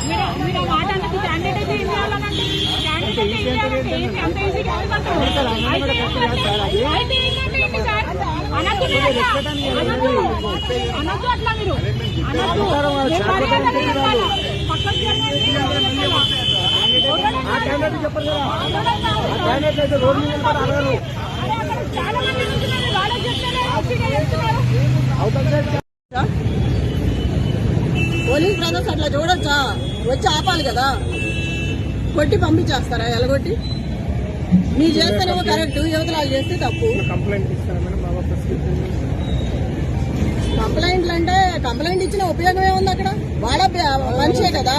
మీరు మాట అన్నది క్యాండిడేట్ అయితే ఏం చేయాలనండి? క్యాండిడేట్ ఏం చేయాలంటే అంత ఈజీ కాదు సార్. అనద్దు అట్లా మీరు చాలా మంది వాళ్ళకి చెప్తారు. పోలీస్ బ్రదర్స్ అట్లా చూడొచ్చా? వచ్చి ఆపాలి కదా, కొట్టి పంపించేస్తారా? ఎలగొట్టి మీరు చేస్తేనేమో కరెక్ట్, యువతలు చేస్తే తప్పు. కంప్లైంట్లు అంటే కంప్లైంట్ ఇచ్చిన ఉపయోగం ఏముంది? అక్కడ వాళ్ళ మనిషే కదా,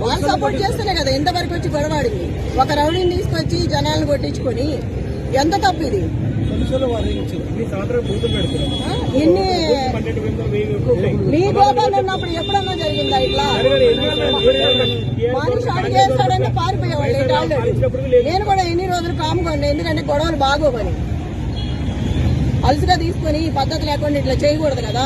వాళ్ళు సపోర్ట్ చేస్తేనే కదా ఇంతవరకు వచ్చి గొడవాడింది. ఒక రౌడీని తీసుకొచ్చి జనాలను కొట్టించుకొని ఎంత తప్పు ఇది? ఎన్ని మీ గోపాలు ఉన్నప్పుడు ఎప్పుడన్నా జరిగిందా ఇట్లా? మనిషి అడిగేస్తాడంటే పారిపోయేవాళ్ళు. నేను కూడా ఎన్ని రోజులు కాముకోండి, ఎందుకంటే గొడవలు బాగోమని. అలసిగా తీసుకొని పద్ధతి లేకుండా ఇట్లా చేయకూడదు కదా.